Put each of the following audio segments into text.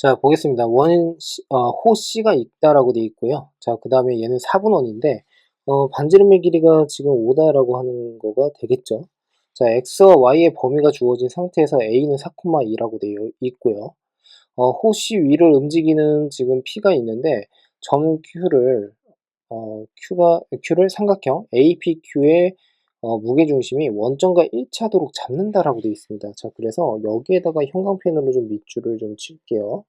자, 보겠습니다. 호 C가 있다라고 되어 있고요. 자, 그 다음에 얘는 4분원인데, 반지름의 길이가 지금 5다라고 하는 거가 되겠죠. 자, X와 Y의 범위가 주어진 상태에서 A는 4,2라고 되어 있고요. 호 C 위를 움직이는 지금 P가 있는데, 점 Q를 삼각형 APQ의 무게중심이 원점과 일치하도록 잡는다라고 되어 있습니다. 자, 그래서 여기에다가 형광펜으로 좀 밑줄을 좀 칠게요.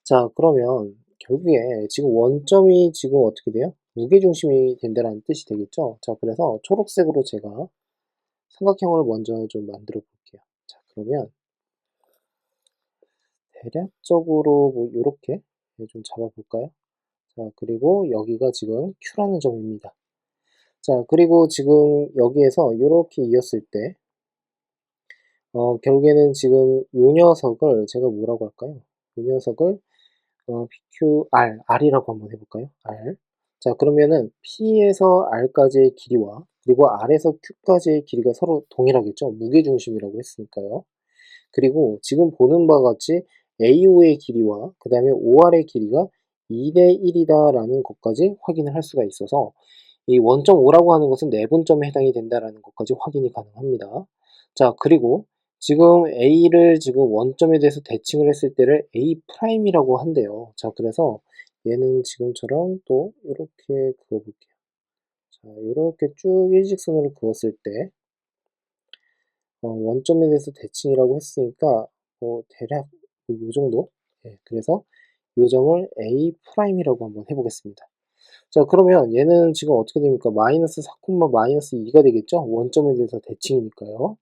자, 그러면 결국에 지금 원점이 지금 어떻게 돼요? 무게중심이 된다는 뜻이 되겠죠? 자, 그래서 초록색으로 제가 삼각형을 먼저 좀 만들어 볼게요. 자, 그러면 대략적으로 뭐 요렇게 좀 잡아 볼까요? 자, 그리고 여기가 지금 Q라는 점입니다. 자, 그리고 지금 여기에서 요렇게 이었을 때 결국에는 지금 요 녀석을 제가 뭐라고 할까요? 요 녀석을 R이라고 한번 해볼까요? R. 자, 그러면은 P에서 R까지의 길이와 그리고 R에서 Q까지의 길이가 서로 동일하겠죠? 무게중심이라고 했으니까요. 그리고 지금 보는 바와 같이 AO의 길이와 그 다음에 OR의 길이가 2대 1이다라는 것까지 확인을 할 수가 있어서 이 원점 5라고 하는 것은 내분점에 해당이 된다라는 것까지 확인이 가능합니다. 자, 그리고 지금 A를 지금 원점에 대해서 대칭을 했을 때를 A'이라고 한대요. 자, 그래서 얘는 지금처럼 또 이렇게 그어볼게요. 자, 이렇게 쭉 일직선으로 그었을 때 원점에 대해서 대칭이라고 했으니까 대략 이 정도. 그래서 이 점을 A'이라고 한번 해보겠습니다. 자, 그러면 얘는 지금 어떻게 됩니까? 마이너스 4, 마이너스 2가 되겠죠? 원점에 대해서 대칭이니까요.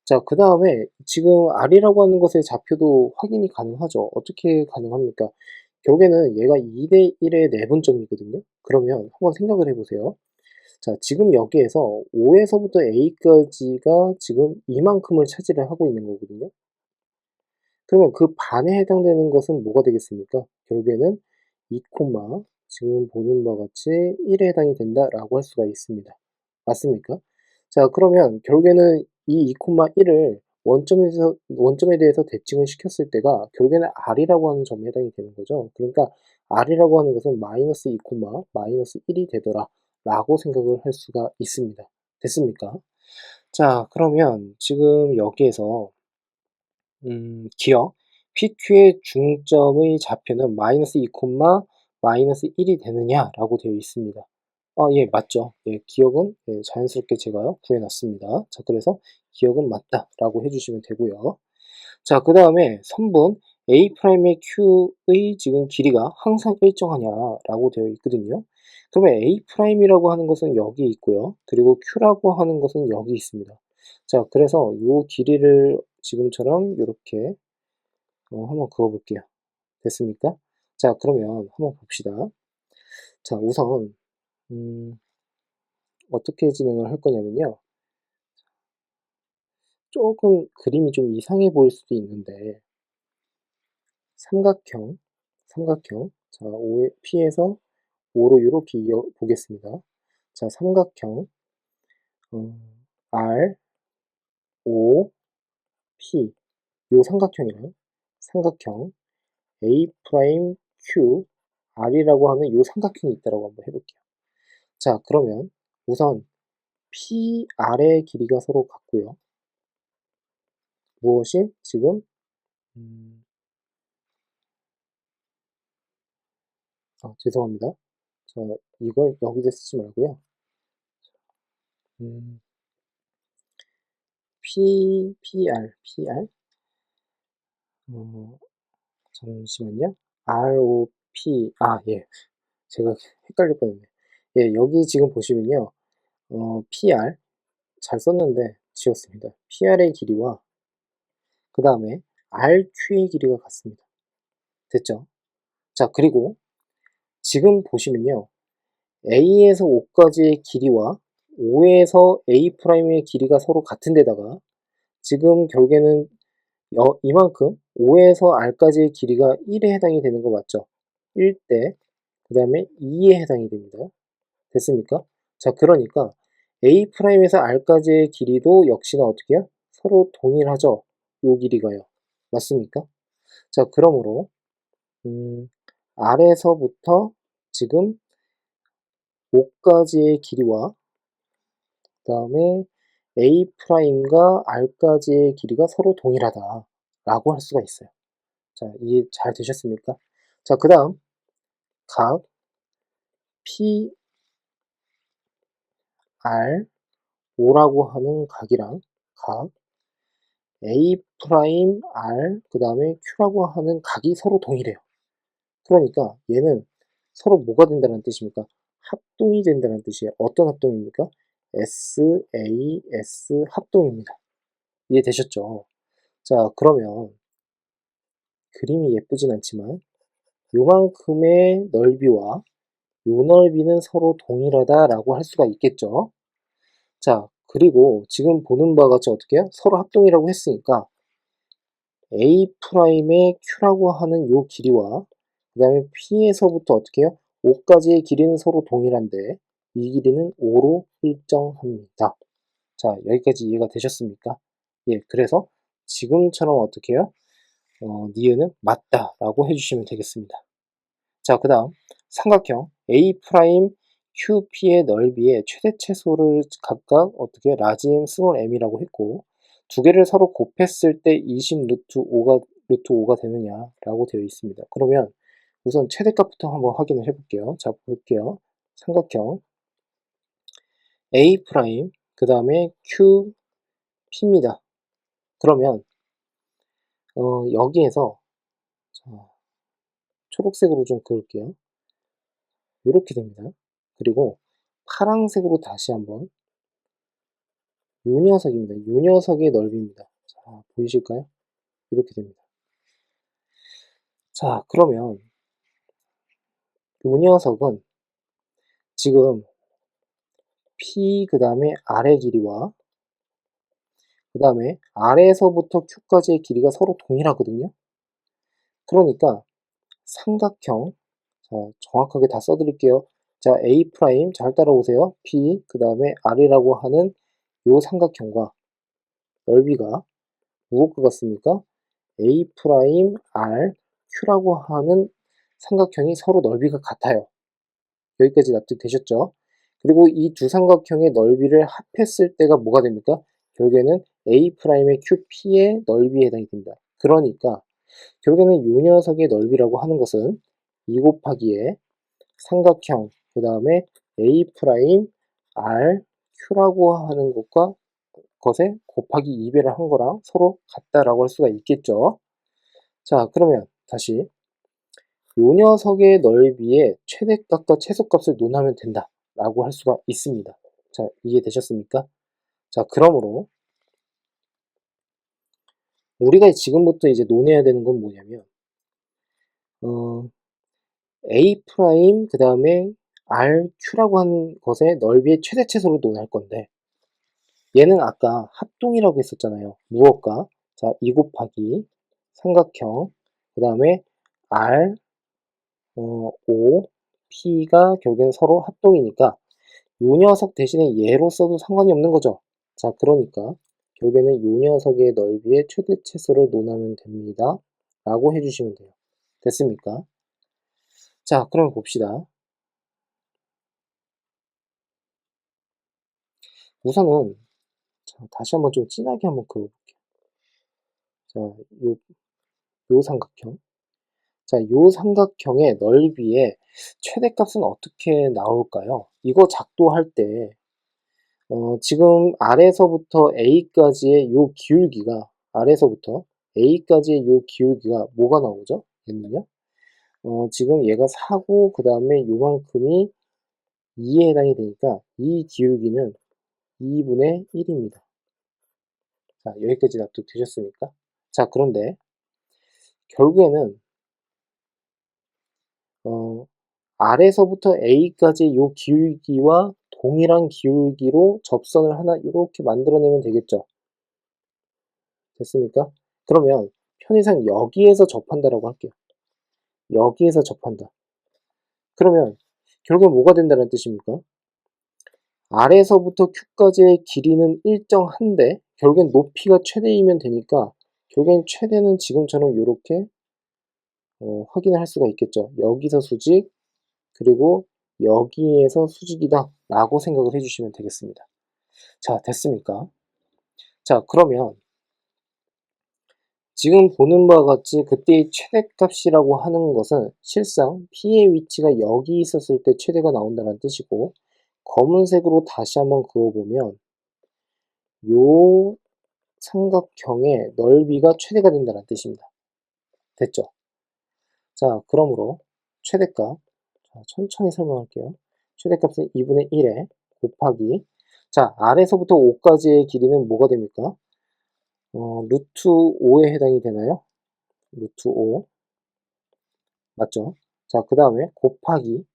자, 그 다음에 지금 R이라고 하는 것의 좌표도 확인이 가능하죠. 어떻게 가능합니까? 결국에는 얘가 2대 1의 내분점이거든요. 그러면 한번 생각을 해보세요. 자, 지금 여기에서 5에서부터 A까지가 지금 이만큼을 차지를 하고 있는 거거든요. 그러면 그 반에 해당되는 것은 뭐가 되겠습니까? 결국에는 2, 지금 보는 바와 같이 1에 해당이 된다라고 할 수가 있습니다. 맞습니까? 자, 그러면 결국에는 이 2,1을 원점에 대해서 대칭을 시켰을 때가 결국에는 R이라고 하는 점에 해당이 되는 거죠. 그러니까 R이라고 하는 것은 마이너스 2, 마이너스 1이 되더라 라고 생각을 할 수가 있습니다. 됐습니까? 자, 그러면 지금 여기에서 기억 PQ의 중점의 좌표는 마이너스 2, 마이너스 1이 되느냐라고 되어 있습니다. 예, 맞죠. 예, 기억은 자연스럽게 제가 구해놨습니다. 자, 그래서 기억은 맞다라고 해주시면 되고요. 자, 그 다음에 선분 A'의 Q의 지금 길이가 항상 일정하냐라고 되어 있거든요. 그러면 A'이라고 하는 것은 여기 있고요. 그리고 Q라고 하는 것은 여기 있습니다. 자, 그래서 이 길이를 지금처럼 이렇게 한번 그어볼게요. 됐습니까? 자, 그러면 한번 봅시다. 자, 우선 어떻게 진행을 할 거냐면요. 조금 그림이 좀 이상해 보일 수도 있는데 삼각형. 자, P에서 O로 이렇게 이어 보겠습니다. 자, 삼각형 R, O, P 요 삼각형이랑 삼각형 A 프라임 Q R이라고 하는 요 삼각형이 있다라고 한번 해볼게요. 자, 그러면 우선 PR의 길이가 서로 같고요. 무엇이 지금 죄송합니다. 자, 이걸 여기다 쓰지 말고요. 음, PR 어, 잠시만요. ROP 예, 제가 헷갈릴 뻔했네. 예, 여기 지금 보시면요. PR 잘 썼는데 지웠습니다. PR의 길이와 그 다음에 RQ의 길이가 같습니다. 됐죠? 자, 그리고 지금 보시면요. A에서 O까지의 길이와 O에서 A'의 길이가 서로 같은 데다가 지금 결국에는 이만큼 O에서 R까지의 길이가 1에 해당이 되는 거 맞죠? 1대 그 다음에 2에 해당이 됩니다. 됐습니까? 자, 그러니까 A'에서 R까지의 길이도 역시나 어떻게 해요? 서로 동일하죠? 요 길이가요. 맞습니까? 자, 그러므로 R에서부터 지금 O까지의 길이와 그 다음에 A'과 R까지의 길이가 서로 동일하다 라고 할 수가 있어요. 자, 이해 잘 되셨습니까? 자, 그 다음 각 PR, O라고 하는 각이랑 각 A', R, 그 다음에 Q라고 하는 각이 서로 동일해요. 그러니까 얘는 서로 뭐가 된다는 뜻입니까? 합동이 된다는 뜻이에요. 어떤 합동입니까? SAS 합동입니다. 이해되셨죠? 자, 그러면 그림이 예쁘진 않지만 요만큼의 넓이와 요 넓이는 서로 동일하다라고 할 수가 있겠죠. 자, 그리고 지금 보는 바와 같이 어떻게 해요? 서로 합동이라고 했으니까 A'의 Q라고 하는 요 길이와 그 다음에 P에서부터 어떻게 해요? O까지의 길이는 서로 동일한데 이 길이는 O로 일정합니다. 자, 여기까지 이해가 되셨습니까? 예, 그래서 지금처럼 어떻게 해요? 니은은 맞다 라고 해주시면 되겠습니다. 자, 그 다음 삼각형 A', QP의 넓이의 최대 최소를 각각 어떻게 라지 M, 스몰 m이라고 했고 두 개를 서로 곱했을 때 20 루트 5가 되느냐라고 되어 있습니다. 그러면 우선 최대값부터 한번 확인을 해볼게요. 자, 볼게요. 삼각형 A', 그 다음에 QP입니다. 그러면 여기에서 자, 초록색으로 좀 그을게요. 이렇게 됩니다. 그리고 파란색으로 다시 한번 요 녀석입니다. 요 녀석의 넓이입니다. 자, 보이실까요? 이렇게 됩니다. 자, 그러면 요 녀석은 지금 P 그 다음에 R의 길이와 그 다음에 R에서부터 Q까지의 길이가 서로 동일하거든요. 그러니까 삼각형, 자, 정확하게 다 써드릴게요. 자, A', 잘 따라오세요. P, 그 다음에 R이라고 하는 요 삼각형과 넓이가 무엇과 같습니까? A', R, Q라고 하는 삼각형이 서로 넓이가 같아요. 여기까지 납득되셨죠? 그리고 이 두 삼각형의 넓이를 합했을 때가 뭐가 됩니까? 결국에는 A', QP의 넓이에 해당이 됩니다. 그러니까 결국에는 이 녀석의 넓이라고 하는 것은 2 곱하기에 삼각형 그 다음에 A', R, Q라고 하는 것에 곱하기 2배를 한 거랑 서로 같다라고 할 수가 있겠죠. 자, 그러면 다시 요 녀석의 넓이의 최대값과 최소값을 논하면 된다 라고 할 수가 있습니다. 자, 이해되셨습니까? 자, 그러므로 우리가 지금부터 이제 논해야 되는 건 뭐냐면 A' 그 다음에 RQ라고 한 것의 넓이의 최대 최소를 논할 건데 얘는 아까 합동이라고 했었잖아요. 무엇과? 자, 2 곱하기 삼각형 그 다음에 R, O, P가 결국엔 서로 합동이니까 요 녀석 대신에 얘로 써도 상관이 없는 거죠. 자, 그러니까 결국에는 요 녀석의 넓이의 최대 최소를 논하면 됩니다. 라고 해주시면 돼요. 됐습니까? 자, 그럼 봅시다. 우선은 자, 다시 한번 좀 진하게 한번 그어볼게요. 자, 요 삼각형. 자, 요 삼각형의 넓이의 최대값은 어떻게 나올까요? 이거 작도할 때 지금 아래서부터 A까지의 요 기울기가 아래서부터 A까지의 요 기울기가 뭐가 나오죠? 얘는요? 지금 얘가 4고 그 다음에 요만큼이 2에 해당이 되니까 이 기울기는 2분의 1입니다. 자, 여기까지 납득되셨습니까? 자, 그런데 결국에는 R에서부터 A까지 요 기울기와 동일한 기울기로 접선을 하나 이렇게 만들어내면 되겠죠. 됐습니까? 그러면 편의상 여기에서 접한다라고 할게요. 여기에서 접한다. 그러면 결국엔 뭐가 된다는 뜻입니까? R에서부터 Q까지의 길이는 일정한데 결국엔 높이가 최대이면 되니까 결국엔 최대는 지금처럼 이렇게 확인을 할 수가 있겠죠. 여기서 수직, 그리고 여기에서 수직이다 라고 생각을 해주시면 되겠습니다. 자, 됐습니까? 자, 그러면 지금 보는 바와 같이 그때의 최대값이라고 하는 것은 실상 P의 위치가 여기 있었을 때 최대가 나온다는 뜻이고, 검은색으로 다시 한번 그어보면 요 삼각형의 넓이가 최대가 된다는 뜻입니다. 됐죠? 자, 그러므로 최대값, 자, 천천히 설명할게요. 최대값은 2분의 1에 곱하기, 자, 아래서부터 5까지의 길이는 뭐가 됩니까? 루트 5에 해당이 되나요? 루트 5 맞죠? 자, 그 다음에 곱하기,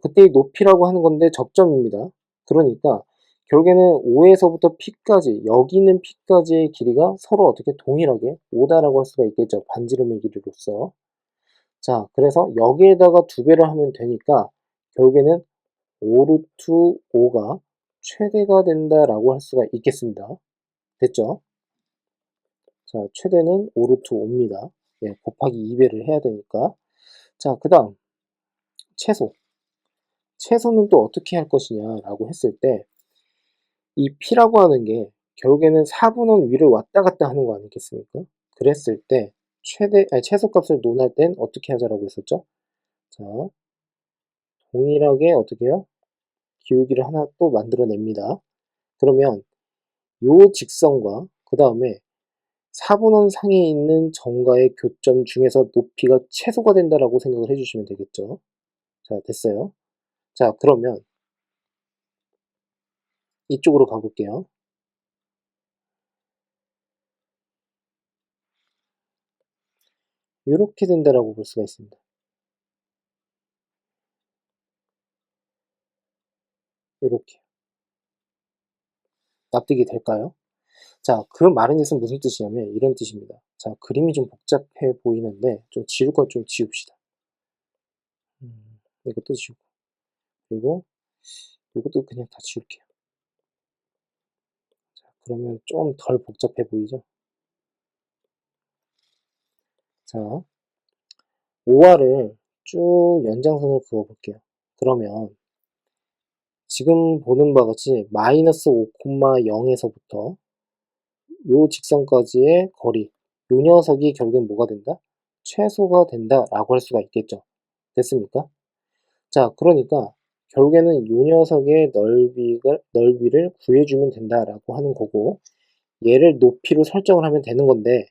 그때의 높이라고 하는 건데 접점입니다. 그러니까 결국에는 5에서부터 P까지, 여기 있는 P까지의 길이가 서로 어떻게 동일하게 5다라고 할 수가 있겠죠. 반지름의 길이로서. 자, 그래서 여기에다가 2배를 하면 되니까 결국에는 5루트 5가 최대가 된다라고 할 수가 있겠습니다. 됐죠? 자, 최대는 5루트 5입니다. 예, 곱하기 2배를 해야 되니까. 자, 그 다음 최소. 최소는 또 어떻게 할 것이냐라고 했을 때 이 P라고 하는 게 결국에는 4분원 위를 왔다 갔다 하는 거 아니겠습니까? 그랬을 때 최소값을 논할 땐 어떻게 하자라고 했었죠? 자, 동일하게 어떻게 해요? 기울기를 하나 또 만들어냅니다. 그러면 요 직선과 그 다음에 4분원 상에 있는 점과의 교점 중에서 높이가 최소가 된다라고 생각을 해주시면 되겠죠. 자, 됐어요. 자, 그러면 이쪽으로 가볼게요. 이렇게 된다라고 볼 수가 있습니다. 이렇게 납득이 될까요? 자, 그 말은 뜻은 무슨 뜻이냐면 이런 뜻입니다. 자, 그림이 좀 복잡해 보이는데 좀 지울 걸 좀 지웁시다. 이것도 지우고, 그리고 이것도 그냥 다 지울게요. 자, 그러면 좀 덜 복잡해 보이죠? 자, 5화를 쭉 연장선을 그어볼게요. 그러면 지금 보는 바와 같이 마이너스 5,0에서부터 요 직선까지의 거리, 요 녀석이 결국엔 뭐가 된다? 최소가 된다라고 할 수가 있겠죠. 됐습니까? 자, 그러니까 결국에는 요 녀석의 넓이를 구해주면 된다라고 하는 거고, 얘를 높이로 설정을 하면 되는 건데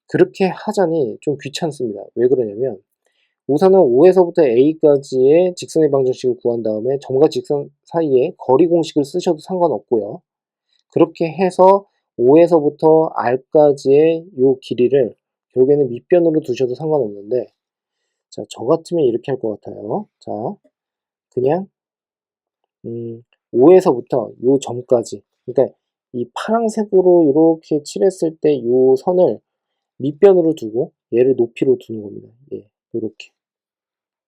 그렇게 하자니 좀 귀찮습니다. 왜 그러냐면 우선은 5에서부터 A까지의 직선의 방정식을 구한 다음에 점과 직선 사이에 거리 공식을 쓰셔도 상관없고요. 그렇게 해서 5에서부터 R까지의 요 길이를 결국에는 밑변으로 두셔도 상관없는데, 자, 저 같으면 이렇게 할 것 같아요. 자, 그냥 5에서부터 요 점까지, 그러니까 이 파란색으로 이렇게 칠했을 때 요 선을 밑변으로 두고 얘를 높이로 두는 겁니다. 예, 이렇게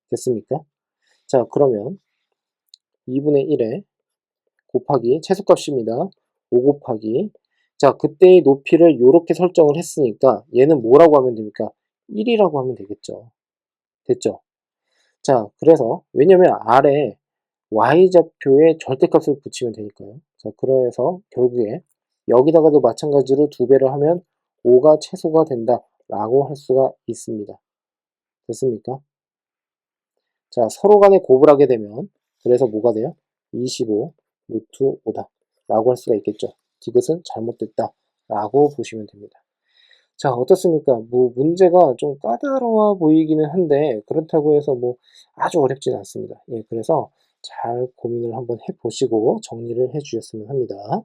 됐습니까? 자, 그러면 2분의 1에 곱하기 최소값입니다. 5 곱하기, 자, 그때의 높이를 이렇게 설정을 했으니까 얘는 뭐라고 하면 됩니까? 1이라고 하면 되겠죠. 됐죠? 자, 그래서 왜냐면 아래 y좌표에 절대값을 붙이면 되니까요. 자, 그래서 결국에 여기다가도 마찬가지로 2배를 하면 5가 최소가 된다 라고 할 수가 있습니다. 됐습니까? 자, 서로 간에 곱을 하게 되면 그래서 뭐가 돼요? 25 루트 5다 라고 할 수가 있겠죠. 디귿은 잘못됐다 라고 보시면 됩니다. 자, 어떻습니까? 뭐 문제가 좀 까다로워 보이기는 한데 그렇다고 해서 뭐 아주 어렵지는 않습니다. 예, 그래서 잘 고민을 한번 해보시고 정리를 해주셨으면 합니다.